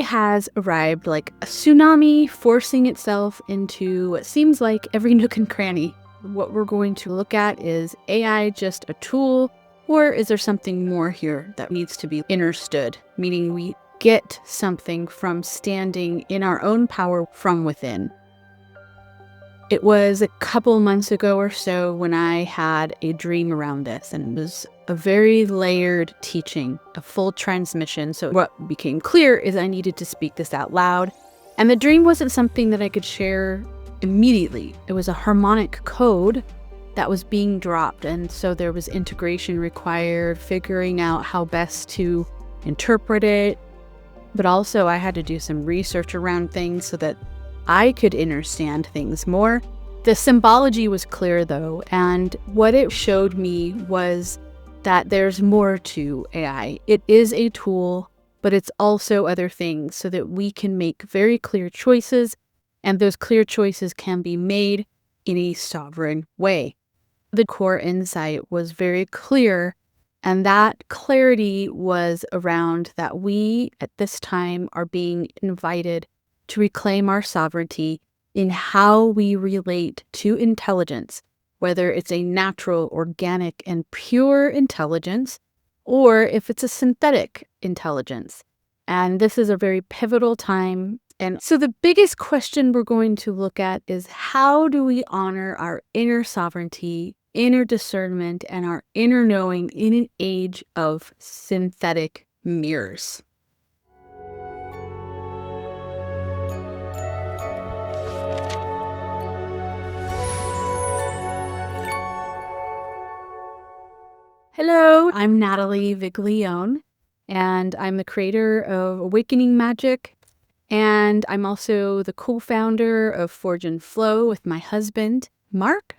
has arrived like a tsunami, forcing itself into what seems like every nook and cranny. What we're going to look at is AI just a tool, or is there something more here that needs to be understood? Meaning we get something from standing in our own power from within. It was a couple months ago or so when I had a dream around this, and it was a very layered teaching, a full transmission. So what became clear is I needed to speak this out loud. And the dream wasn't something that I could share immediately. It was a harmonic code that was being dropped. And so there was integration required, figuring out how best to interpret it. But also I had to do some research around things so that I could understand things more. The symbology was clear though, and what it showed me was that there's more to AI. It is a tool, but it's also other things so that we can make very clear choices, and those clear choices can be made in a sovereign way. The core insight was very clear, and that clarity was around that we at this time are being invited to reclaim our sovereignty in how we relate to intelligence, whether it's a natural, organic, and pure intelligence, or if it's a synthetic intelligence. And this is a very pivotal time. And so the biggest question we're going to look at is, how do we honor our inner sovereignty, inner discernment, and our inner knowing in an age of synthetic mirrors? Hello, I'm Natalie Viglione, and I'm the creator of Awakening Magick, and I'm also the co-founder of Forge and Flow with my husband, Mark.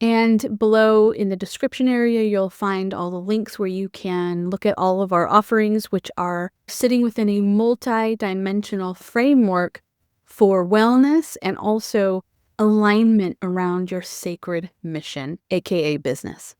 And below in the description area, you'll find all the links where you can look at all of our offerings, which are sitting within a multi-dimensional framework for wellness and also alignment around your sacred mission, aka business.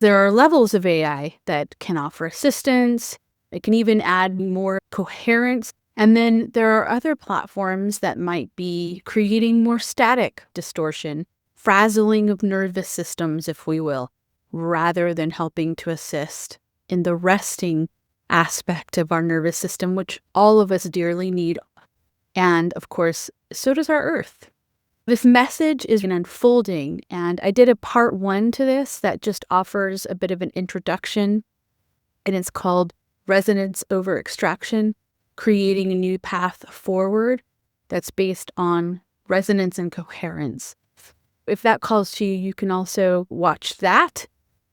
There are levels of AI that can offer assistance. It can even add more coherence. And then there are other platforms that might be creating more static distortion, frazzling of nervous systems, if we will, rather than helping to assist in the resting aspect of our nervous system, which all of us dearly need. And of course, so does our earth. This message is unfolding, and I did a part 1 to this that just offers a bit of an introduction, and it's called Resonance over Extraction, Creating a New Path Forward, that's based on resonance and coherence. If that calls to you, you can also watch that.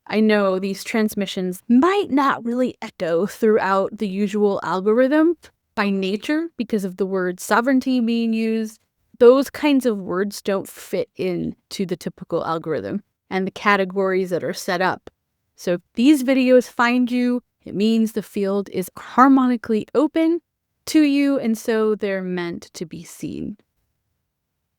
I know these transmissions might not really echo throughout the usual algorithm by nature because of the word sovereignty being used. Those kinds of words don't fit into the typical algorithm and the categories that are set up. So if these videos find you, it means the field is harmonically open to you, and so they're meant to be seen.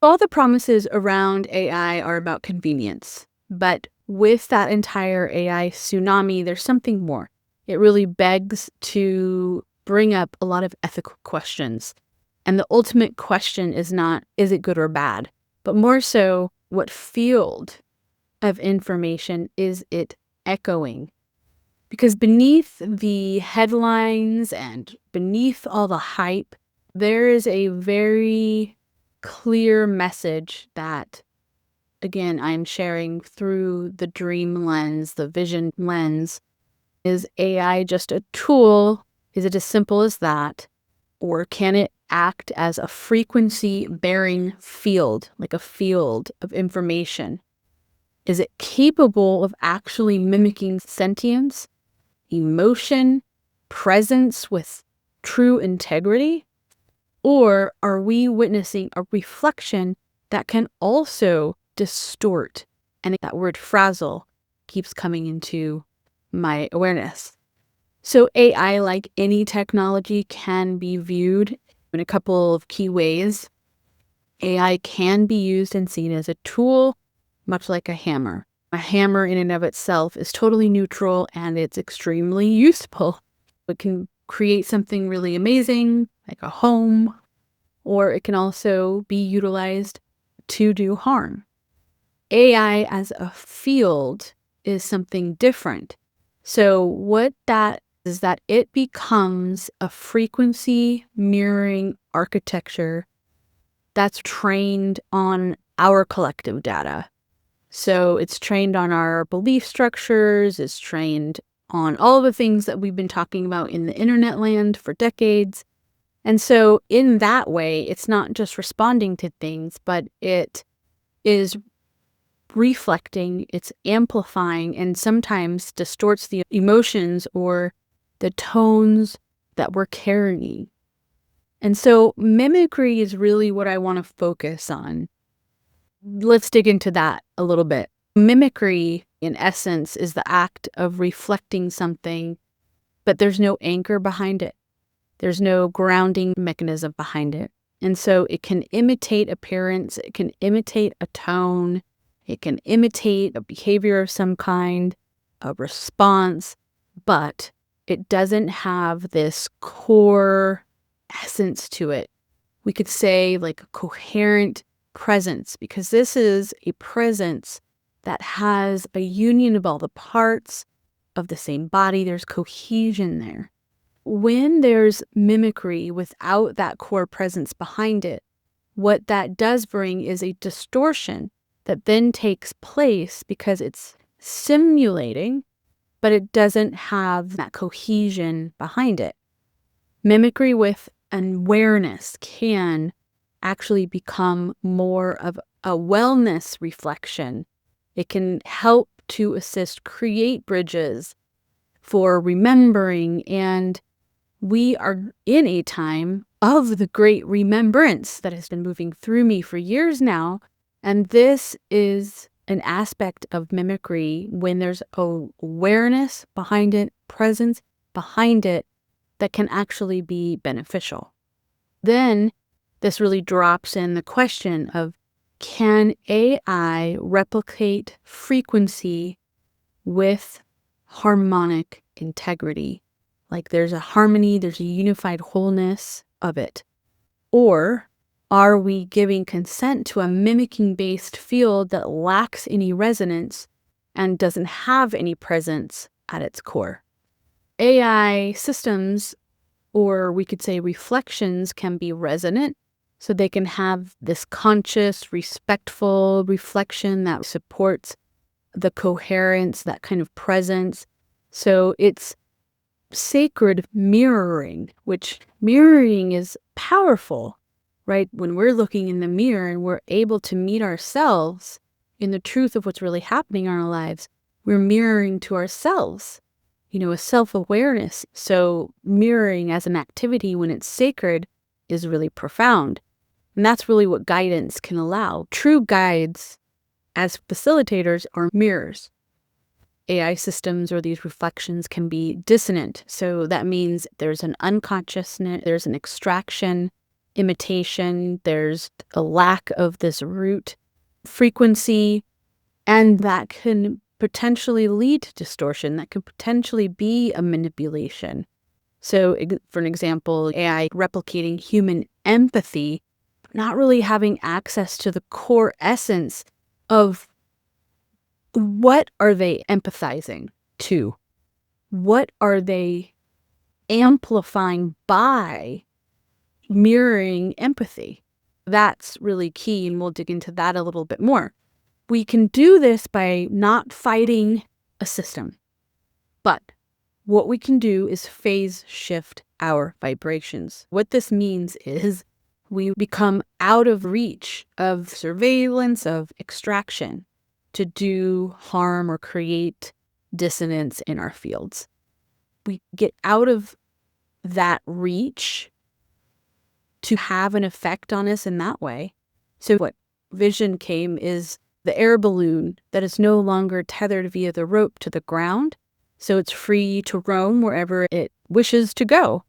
All the promises around AI are about convenience, but with that entire AI tsunami, there's something more. It really begs to bring up a lot of ethical questions. And the ultimate question is not, is it good or bad? But more so, what field of information is it echoing? Because beneath the headlines and beneath all the hype, there is a very clear message that, again, I'm sharing through the dream lens, the vision lens. Is AI just a tool? Is it as simple as that? Or can it act as a frequency-bearing field, like a field of information? Is it capable of actually mimicking sentience, emotion, presence with true integrity? Or are we witnessing a reflection that can also distort? And that word frazzle keeps coming into my awareness. So AI, like any technology, can be viewed in a couple of key ways. AI can be used and seen as a tool, much like a hammer. A hammer in and of itself is totally neutral and it's extremely useful. It can create something really amazing, like a home, or it can also be utilized to do harm. AI as a field is something different. So what that is that it becomes a frequency mirroring architecture that's trained on our collective data. So it's trained on our belief structures, it's trained on all the things that we've been talking about in the internet land for decades. And so in that way, it's not just responding to things, but it is reflecting, it's amplifying, and sometimes distorts the emotions or the tones that we're carrying. And so mimicry is really what I want to focus on. Let's dig into that a little bit. Mimicry, in essence, is the act of reflecting something, but there's no anchor behind it. There's no grounding mechanism behind it. And so it can imitate appearance, it can imitate a tone, it can imitate a behavior of some kind, a response, but it doesn't have this core essence to it. We could say like a coherent presence, because this is a presence that has a union of all the parts of the same body. There's cohesion there. When there's mimicry without that core presence behind it, what that does bring is a distortion that then takes place because it's simulating, but it doesn't have that cohesion behind it. Mimicry with an awareness can actually become more of a wellness reflection. It can help to assist create bridges for remembering, and we are in a time of the great remembrance that has been moving through me for years now. And this is an aspect of mimicry when there's awareness behind it, presence behind it, that can actually be beneficial. Then this really drops in the question of, can AI replicate frequency with harmonic integrity? Like there's a harmony, there's a unified wholeness of it. Or are we giving consent to a mimicking-based field that lacks any resonance and doesn't have any presence at its core? AI systems, or we could say reflections, can be resonant. So they can have this conscious, respectful reflection that supports the coherence, that kind of presence. So it's sacred mirroring, which mirroring is powerful, right? When we're looking in the mirror and we're able to meet ourselves in the truth of what's really happening in our lives, we're mirroring to ourselves, a self-awareness. So mirroring as an activity when it's sacred is really profound. And that's really what guidance can allow. True guides as facilitators are mirrors. AI systems or these reflections can be dissonant. So that means there's an unconsciousness, there's an extraction, imitation, there's a lack of this root frequency, and that can potentially lead to distortion. That could potentially be a manipulation. So for an example, AI replicating human empathy, not really having access to the core essence of what are they empathizing to? What are they amplifying by mirroring empathy? That's really key, and we'll dig into that a little bit more. We can do this by not fighting a system, but what we can do is phase shift our vibrations. What this means is we become out of reach of surveillance, of extraction, to do harm or create dissonance in our fields. We get out of that reach to have an effect on us in that way. So what vision came is the air balloon that is no longer tethered via the rope to the ground, so it's free to roam wherever it wishes to go.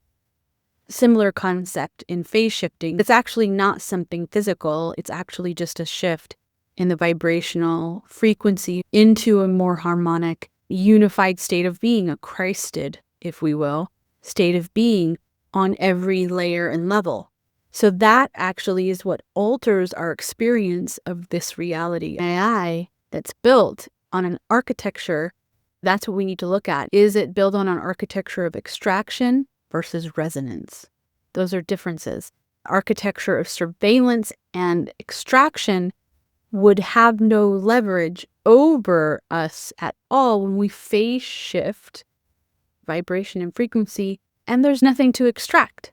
Similar concept in phase shifting. It's actually not something physical. It's actually just a shift in the vibrational frequency into a more harmonic, unified state of being, a Christed, if we will. state of being on every layer and level. So that actually is what alters our experience of this reality. AI that's built on an architecture, that's what we need to look at. Is it built on an architecture of extraction versus resonance? Those are differences. Architecture of surveillance and extraction would have no leverage over us at all when we phase shift vibration and frequency, and there's nothing to extract.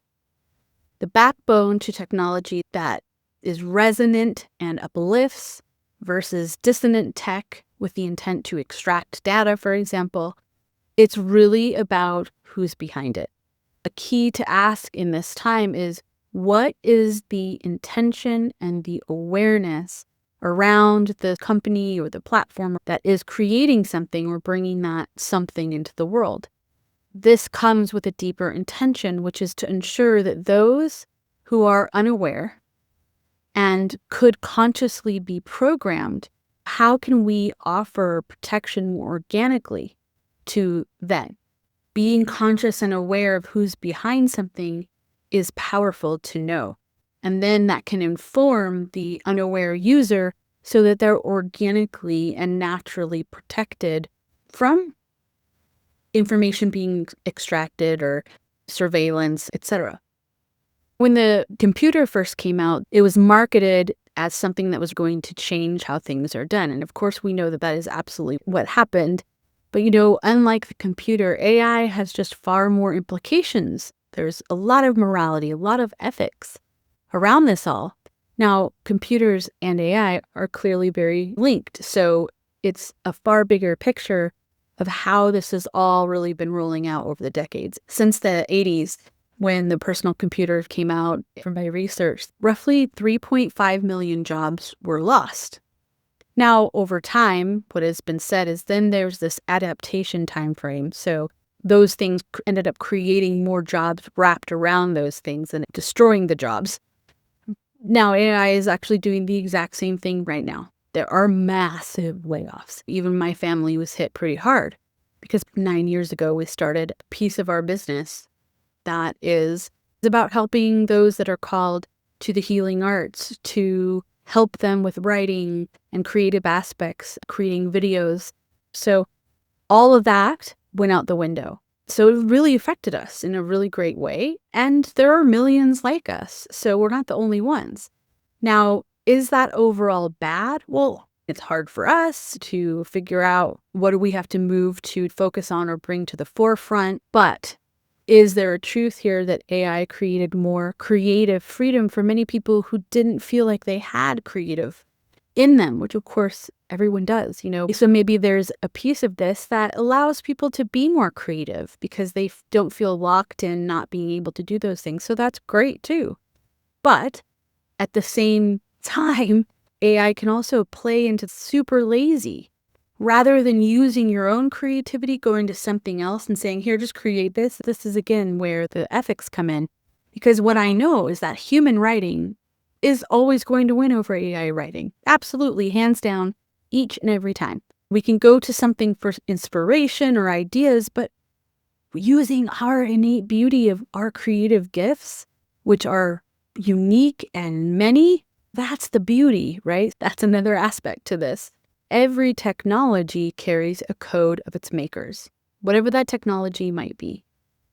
The backbone to technology that is resonant and uplifts versus dissonant tech with the intent to extract data, for example, it's really about who's behind it. A key to ask in this time is, what is the intention and the awareness around the company or the platform that is creating something or bringing that something into the world? This comes with a deeper intention, which is to ensure that those who are unaware and could consciously be programmed, how can we offer protection more organically to them? Being conscious and aware of who's behind something is powerful to know. And then that can inform the unaware user so that they're organically and naturally protected from information being extracted or surveillance, etc. When the computer first came out, it was marketed as something that was going to change how things are done. And of course, we know that that is absolutely what happened. But, unlike the computer, AI has just far more implications. There's a lot of morality, a lot of ethics around this all. Now, computers and AI are clearly very linked. So it's a far bigger picture of how this has all really been rolling out over the decades. Since the 80s, when the personal computer came out, from my research, roughly 3.5 million jobs were lost. Now, over time, what has been said is then there's this adaptation time frame. So those things ended up creating more jobs wrapped around those things and destroying the jobs. Now, AI is actually doing the exact same thing right now. There are massive layoffs. Even my family was hit pretty hard because 9 years ago, we started a piece of our business that is about helping those that are called to the healing arts, to help them with writing and creative aspects, creating videos. So all of that went out the window. So it really affected us in a really great way. And there are millions like us, so we're not the only ones. Now, is that overall bad? Well, it's hard for us to figure out what do we have to move to focus on or bring to the forefront. But is there a truth here that AI created more creative freedom for many people who didn't feel like they had creative in them, which of course everyone does, So maybe there's a piece of this that allows people to be more creative because they don't feel locked in not being able to do those things. So that's great too. But at the same time, AI can also play into super lazy. Rather than using your own creativity, going to something else and saying, here, just create this. This is, again, where the ethics come in. Because what I know is that human writing is always going to win over AI writing. Absolutely, hands down, each and every time. We can go to something for inspiration or ideas, but using our innate beauty of our creative gifts, which are unique and many, that's the beauty, right? That's another aspect to this. Every technology carries a code of its makers, whatever that technology might be.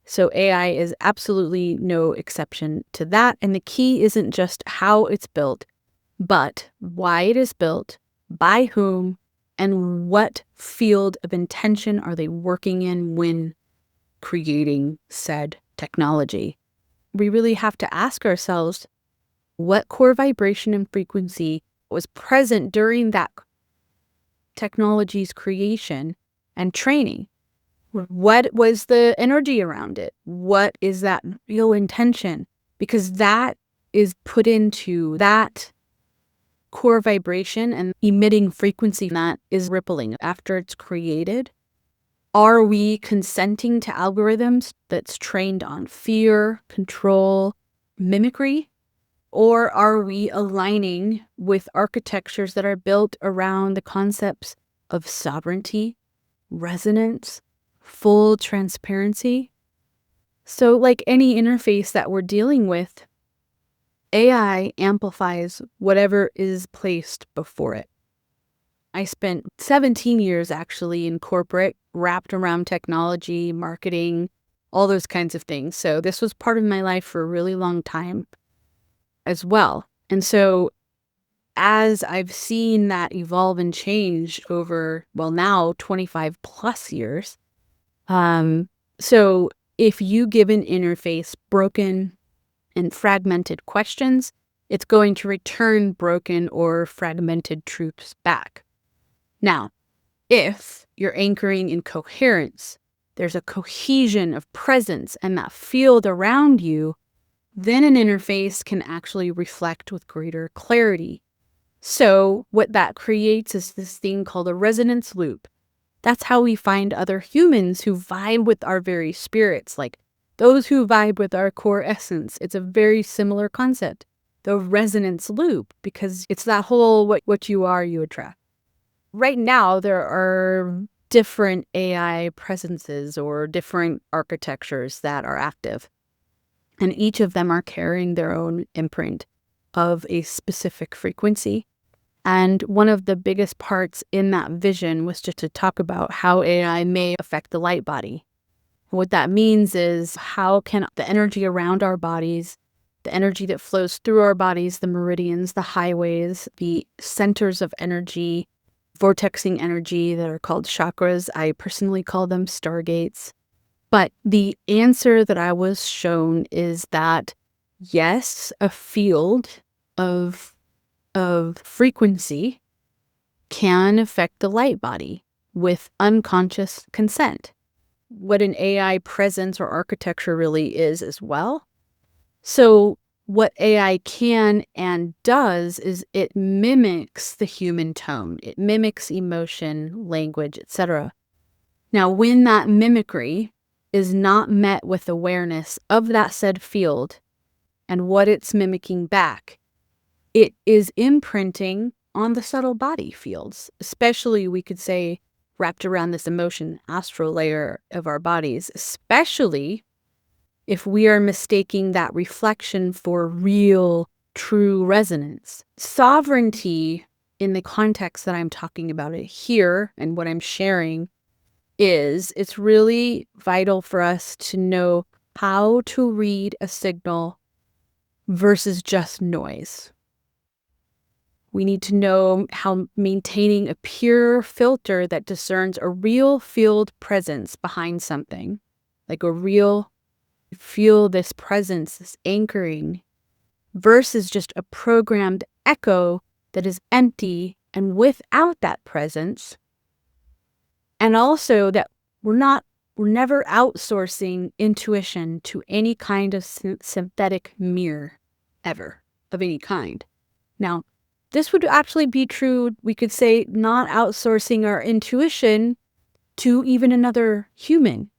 So AI is absolutely no exception to that. And the key isn't just how it's built, but why it is built, by whom, and what field of intention are they working in when creating said technology. We really have to ask ourselves, what core vibration and frequency was present during that technology's creation and training? What was the energy around it? What is that real intention? Because that is put into that core vibration and emitting frequency that is rippling after it's created. Are we consenting to algorithms that's trained on fear, control, mimicry? Or are we aligning with architectures that are built around the concepts of sovereignty, resonance, full transparency? So like any interface that we're dealing with, AI amplifies whatever is placed before it. I spent 17 years actually in corporate, wrapped around technology, marketing, all those kinds of things. So this was part of my life for a really long time as well. And so as I've seen that evolve and change over, well, now 25 plus years, so if you give an interface broken and fragmented questions, it's going to return broken or fragmented truths back. Now, if you're anchoring in coherence, there's a cohesion of presence and that field around you, then an interface can actually reflect with greater clarity. So what that creates is this thing called a resonance loop. That's how we find other humans who vibe with our very spirits, like those who vibe with our core essence. It's a very similar concept, the resonance loop, because it's that whole what you are, you attract. Right now, there are different AI presences or different architectures that are active, and each of them are carrying their own imprint of a specific frequency. And one of the biggest parts in that vision was just to talk about how AI may affect the light body. What that means is how can the energy around our bodies, the energy that flows through our bodies, the meridians, the highways, the centers of energy, vortexing energy that are called chakras. I personally call them stargates. But the answer that I was shown is that, yes, a field of frequency can affect the light body with unconscious consent. What an AI presence or architecture really is as well. So what AI can and does is it mimics the human tone. It mimics emotion, language, etc. Now, when that mimicry is not met with awareness of that said field and what it's mimicking back, it is imprinting on the subtle body fields, especially we could say wrapped around this emotion astral layer of our bodies, especially if we are mistaking that reflection for real, true resonance. Sovereignty in the context that I'm talking about it here and what I'm sharing is it's really vital for us to know how to read a signal versus just noise. We need to know how maintaining a pure filter that discerns a real field presence behind something, like a real feel this presence, this anchoring, versus just a programmed echo that is empty and without that presence. And also that we're never outsourcing intuition to any kind of synthetic mirror, ever, of any kind. Now, this would actually be true, we could say, not outsourcing our intuition to even another human.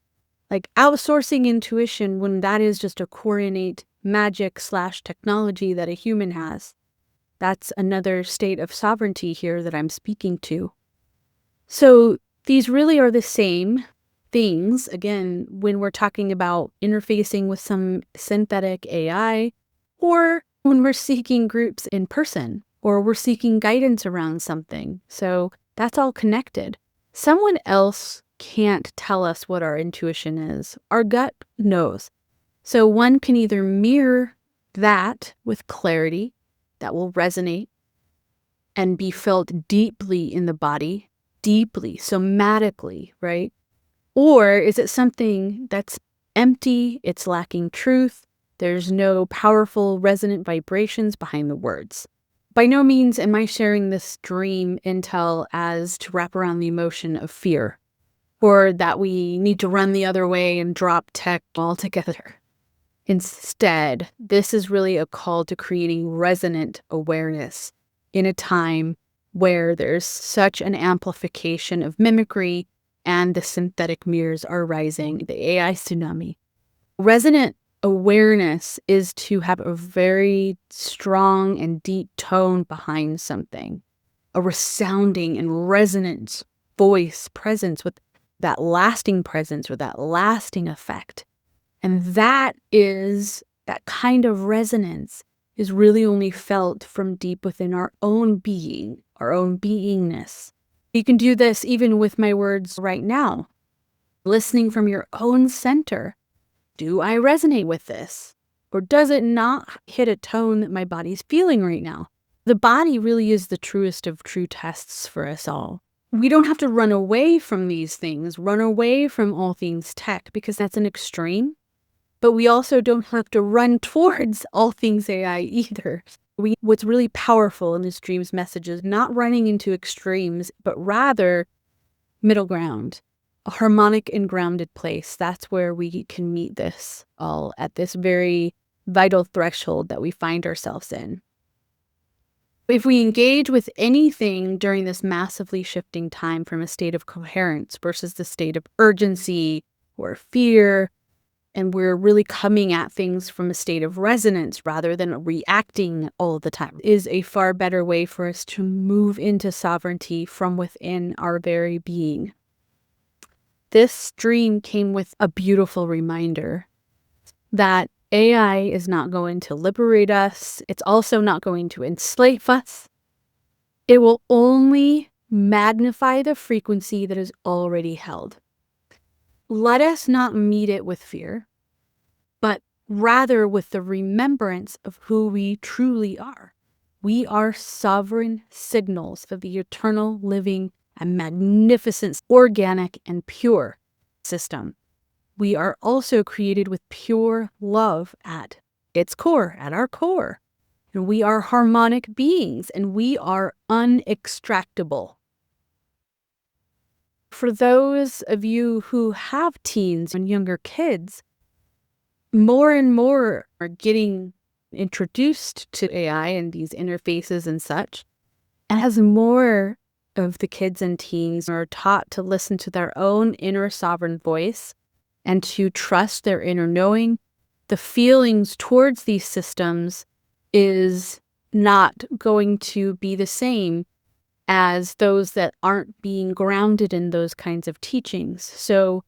Like outsourcing intuition when that is just a core innate magic / technology that a human has. That's another state of sovereignty here that I'm speaking to. So these really are the same things, again, when we're talking about interfacing with some synthetic AI, or when we're seeking groups in person, or we're seeking guidance around something. So that's all connected. Someone else can't tell us what our intuition is. Our gut knows. So one can either mirror that with clarity that will resonate and be felt deeply in the body, deeply, somatically, right? Or is it something that's empty, it's lacking truth, there's no powerful resonant vibrations behind the words? By no means am I sharing this dream intel as to wrap around the emotion of fear, or that we need to run the other way and drop tech altogether. Instead, this is really a call to creating resonant awareness in a time where there's such an amplification of mimicry and the synthetic mirrors are rising, the AI tsunami. Resonant awareness is to have a very strong and deep tone behind something, a resounding and resonant voice presence with that lasting presence or that lasting effect. And that kind of resonance is really only felt from deep within our own being, our own beingness. You can do this even with my words right now. Listening from your own center. Do I resonate with this? Or does it not hit a tone that my body's feeling right now? The body really is the truest of true tests for us all. We don't have to run away from these things, run away from all things tech, because that's an extreme. But we also don't have to run towards all things AI either. What's really powerful in this dream's message is not running into extremes, but rather middle ground, a harmonic and grounded place. That's where we can meet this all at this very vital threshold that we find ourselves in. If we engage with anything during this massively shifting time from a state of coherence versus the state of urgency or fear, and we're really coming at things from a state of resonance rather than reacting all the time, is a far better way for us to move into sovereignty from within our very being. This dream came with a beautiful reminder that AI is not going to liberate us. It's also not going to enslave us. It will only magnify the frequency that is already held. Let us not meet it with fear, but rather with the remembrance of who we truly are. We are sovereign signals of the eternal, living, and magnificent, organic, and pure system. We are also created with pure love at its core, at our core. And we are harmonic beings, and we are unextractable. For those of you who have teens and younger kids, more and more are getting introduced to AI and these interfaces and such. And as more of the kids and teens are taught to listen to their own inner sovereign voice and to trust their inner knowing, the feelings towards these systems is not going to be the same as those that aren't being grounded in those kinds of teachings. So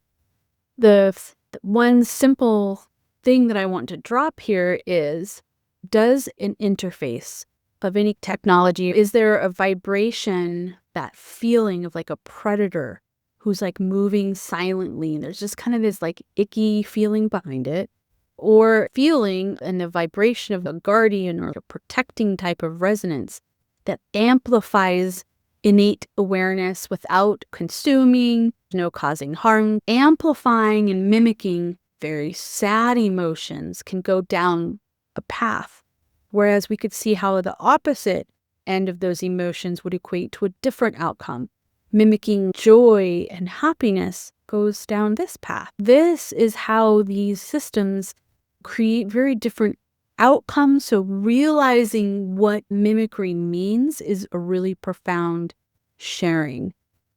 the one simple thing that I want to drop here is, does an interface of any technology, is there a vibration, that feeling of like a predator who's like moving silently and there's just kind of this like icky feeling behind it, or feeling and the vibration of a guardian or a protecting type of resonance that amplifies innate awareness without consuming, no causing harm, amplifying and mimicking very sad emotions can go down a path. Whereas we could see how the opposite end of those emotions would equate to a different outcome. Mimicking joy and happiness goes down this path. This is how these systems create very different outcomes. So realizing what mimicry means is a really profound sharing.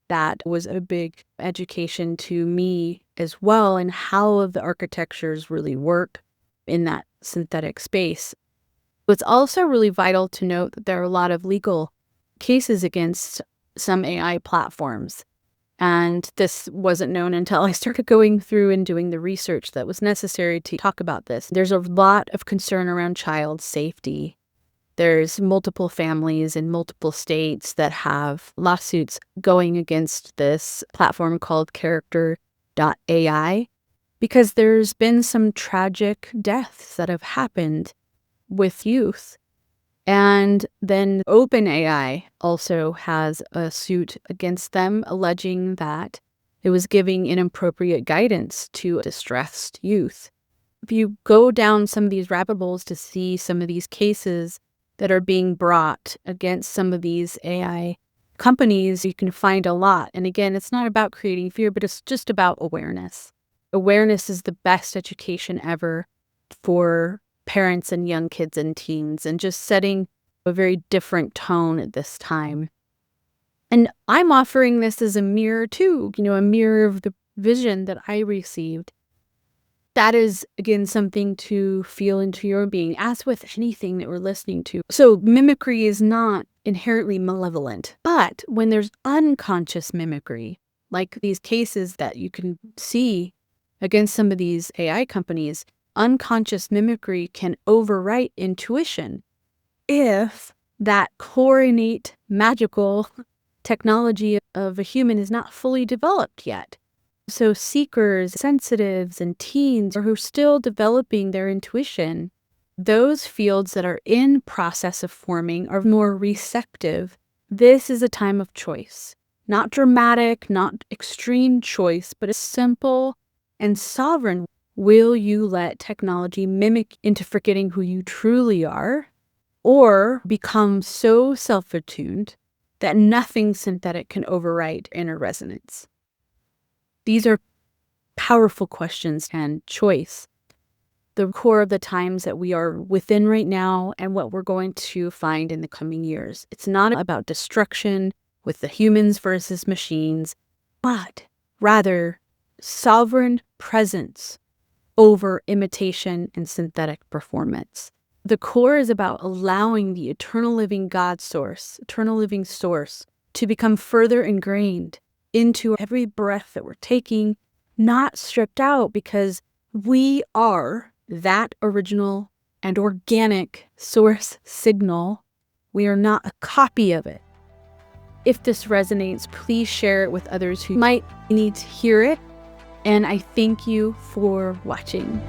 That was a big education to me as well, and how the architectures really work in that synthetic space. It's also really vital to note that there are a lot of legal cases against some AI platforms. And this wasn't known until I started going through and doing the research that was necessary to talk about this. There's a lot of concern around child safety. There's multiple families in multiple states that have lawsuits going against this platform called Character.ai because there's been some tragic deaths that have happened with youth. And then OpenAI also has a suit against them alleging that it was giving inappropriate guidance to distressed youth. If you go down some of these rabbit holes to see some of these cases that are being brought against some of these AI companies, you can find a lot. And again, it's not about creating fear, but it's just about awareness. Awareness is the best education ever for parents and young kids and teens, and just setting a very different tone at this time. And I'm offering this as a mirror too, a mirror of the vision that I received. That is, again, something to feel into your being, as with anything that we're listening to. So mimicry is not inherently malevolent, but when there's unconscious mimicry, like these cases that you can see against some of these AI companies, unconscious mimicry can overwrite intuition if that core innate magical technology of a human is not fully developed yet. So seekers, sensitives, and teens who are still developing their intuition, those fields that are in process of forming are more receptive. This is a time of choice. Not dramatic, not extreme choice, but a simple and sovereign. Will you let technology mimic into forgetting who you truly are, or become so self-attuned that nothing synthetic can overwrite inner resonance? These are powerful questions and choice. The core of the times that we are within right now and what we're going to find in the coming years. It's not about destruction with the humans versus machines, but rather sovereign presence over imitation and synthetic performance. The core is about allowing the eternal living God source, eternal living source, to become further ingrained into every breath that we're taking, not stripped out, because we are that original and organic source signal. We are not a copy of it. If this resonates, please share it with others who might need to hear it. And I thank you for watching.